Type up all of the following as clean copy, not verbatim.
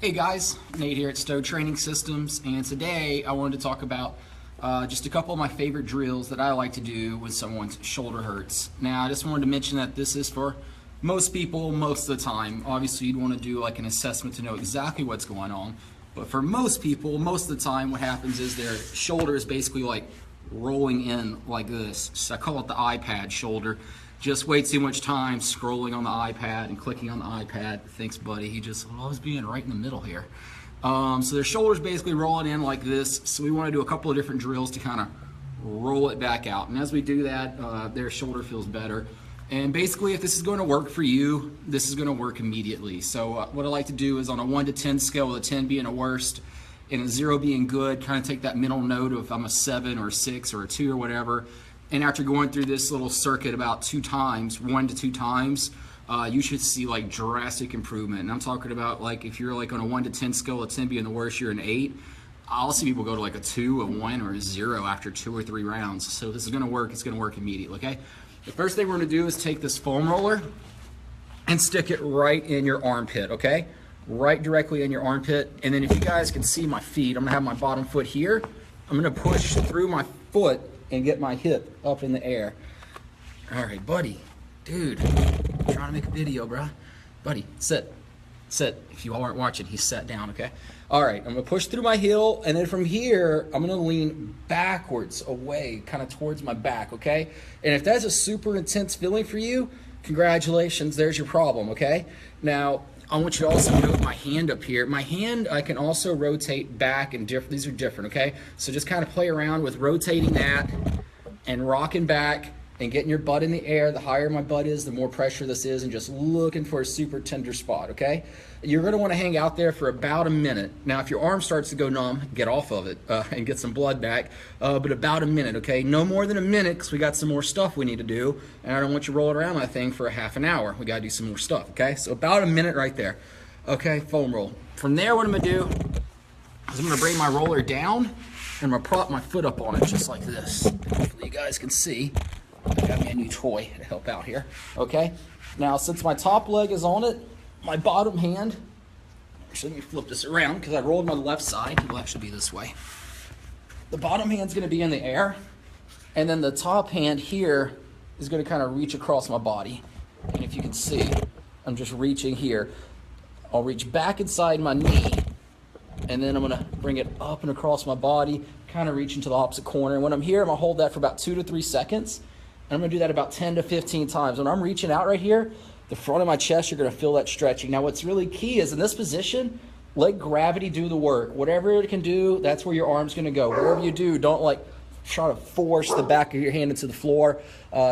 Hey guys, Nate here at Stowe Training Systems, and today I wanted to talk about just a couple of my favorite drills that I like to do when someone's shoulder hurts. Now, I just wanted to mention that this is for most people most of the time. Obviously, you'd want to do like an assessment to know exactly what's going on, but for most people, most of the time what happens is their shoulder is basically like rolling in like this. So I call it the iPad shoulder. Just way too much time scrolling on the iPad and clicking on the iPad. Thanks, buddy. He just loves being right in the middle here. So their shoulder's basically rolling in like this. So we want to do a couple of different drills to kind of roll it back out. And as we do that, their shoulder feels better. And basically, if this is going to work for you, this is going to work immediately. So what I like to do is on a 1 to 10 scale, with a 10 being a worst and a 0 being good, kind of take that mental note of if I'm a 7 or a 6 or a 2 or whatever. And after going through this little circuit about 2 times, 1 to 2 times, you should see like drastic improvement. And I'm talking about like if you're like on a 1 to 10 scale, a 10 being the worst, you're an 8. I'll see people go to like a 2, a 1, or a 0 after 2 or 3 rounds. So this is going to work. It's going to work immediately. Okay. The first thing we're going to do is take this foam roller and stick it right in your armpit. Okay, right directly in your armpit. And then if you guys can see my feet, I'm going to have my bottom foot here. I'm going to push through my foot and get my hip up in the air. All right, buddy, dude, I'm trying to make a video, bro. Buddy, sit. If you all aren't watching, he's sat down, okay? All right, I'm gonna push through my heel, and then from here, I'm gonna lean backwards away, kind of towards my back, okay? And if that's a super intense feeling for you, congratulations, there's your problem, okay? Now, I want you to also note my hand up here. My hand, I can also rotate back and these are different, okay? So just kind of play around with rotating that and rocking back and getting your butt in the air. The higher my butt is, the more pressure this is, and just looking for a super tender spot, okay? You're gonna wanna hang out there for about a minute. Now, if your arm starts to go numb, get off of it and get some blood back, but about a minute, okay? No more than a minute, because we got some more stuff we need to do, and I don't want you rolling around that thing for a half an hour. We gotta do some more stuff, okay? So about a minute right there. Okay, foam roll. From there, what I'm gonna do is I'm gonna bring my roller down, and I'm gonna prop my foot up on it just like this. Hopefully you guys can see. I got me a new toy to help out here. Okay, now since my top leg is on it, my bottom hand, actually let me flip this around because I rolled my left side. It will actually be this way. The bottom hand's gonna be in the air, and then the top hand here is gonna kind of reach across my body. And if you can see, I'm just reaching here. I'll reach back inside my knee, and then I'm gonna bring it up and across my body, kind of reach into the opposite corner. And when I'm here, I'm gonna hold that for about 2 to 3 seconds. And I'm gonna do that about 10 to 15 times. When I'm reaching out right here, the front of my chest, you're gonna feel that stretching. Now, what's really key is in this position, let gravity do the work. Whatever it can do, that's where your arm's gonna go. Whatever you do, don't like try to force the back of your hand into the floor.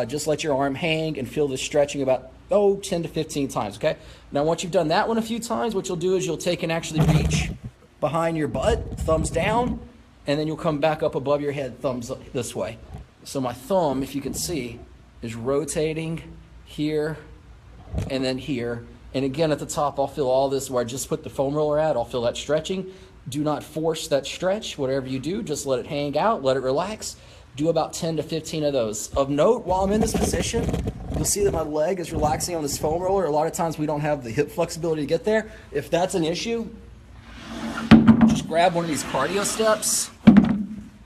Just let your arm hang and feel the stretching about 10 to 15 times, okay? Now, once you've done that one a few times, what you'll do is you'll take and actually reach behind your butt, thumbs down, and then you'll come back up above your head, thumbs up this way. So my thumb, if you can see, is rotating here and then here. And again, at the top, I'll feel all this where I just put the foam roller at. I'll feel that stretching. Do not force that stretch. Whatever you do, just let it hang out, let it relax. Do about 10 to 15 of those. Of note, while I'm in this position, you'll see that my leg is relaxing on this foam roller. A lot of times we don't have the hip flexibility to get there. If that's an issue, just grab one of these cardio steps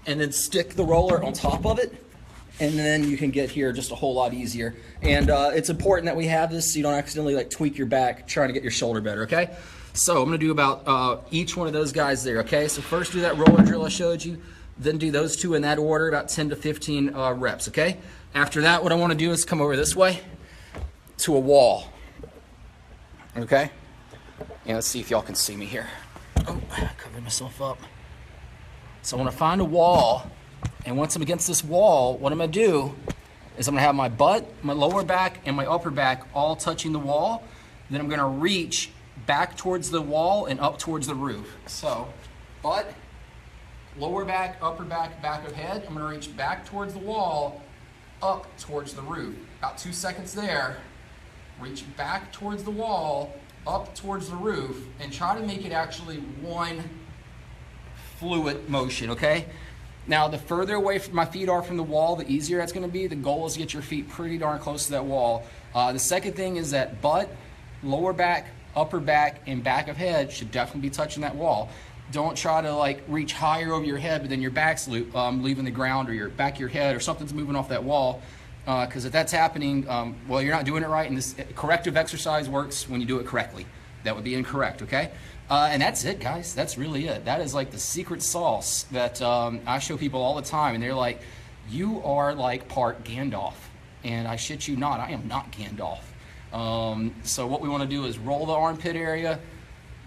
and then stick the roller on top of it. And then you can get here just a whole lot easier. And it's important that we have this so you don't accidentally like tweak your back trying to get your shoulder better, okay? So I'm gonna do about each one of those guys there, okay? So first do that roller drill I showed you, then do those 2 in that order, about 10 to 15 reps, okay? After that, what I wanna do is come over this way to a wall, okay? And let's see if y'all can see me here. Oh, I covered myself up. So I wanna find a wall. And once I'm against this wall, what I'm gonna do is I'm gonna have my butt, my lower back, and my upper back all touching the wall. Then I'm gonna reach back towards the wall and up towards the roof. So, butt, lower back, upper back, back of head. I'm gonna reach back towards the wall, up towards the roof. About 2 seconds there. Reach back towards the wall, up towards the roof, and try to make it actually one fluid motion, okay? Now, the further away my feet are from the wall, the easier that's gonna be. The goal is to get your feet pretty darn close to that wall. The second thing is that butt, lower back, upper back and back of head should definitely be touching that wall. Don't try to like reach higher over your head, but then your back's leaving the ground, or your back of your head or something's moving off that wall. Because if that's happening, well, you're not doing it right, and this corrective exercise works when you do it correctly. That would be incorrect, okay? And that's it, guys. That's really it. That is like the secret sauce that I show people all the time, and they're like, you are like part Gandalf. And I shit you not, I am not Gandalf. So what we want to do is roll the armpit area,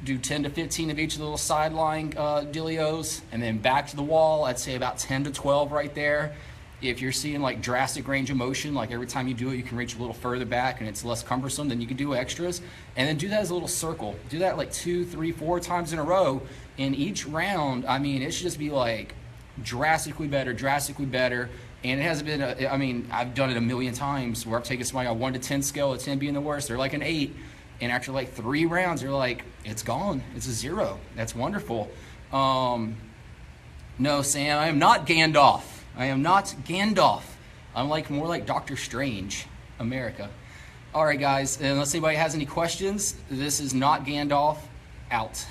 do 10 to 15 of each of the little sideline dealios, and then back to the wall. I'd say about 10 to 12 right there. If you're seeing like drastic range of motion, like every time you do it, you can reach a little further back and it's less cumbersome, then you can do extras. And then do that as a little circle. Do that like 2, 3, 4 times in a row. In each round, I mean, it should just be like drastically better. And it hasn't been, I mean, I've done it a million times where I've taken somebody on 1 to 10 scale, a 10 being the worst. They're like an 8. And after like 3 rounds, they're like, it's gone. It's a 0. That's wonderful. No, Sam, I am not Gandalf. I am not Gandalf. I'm like more like Doctor Strange, America. All right, guys, unless anybody has any questions, this is not Gandalf, out.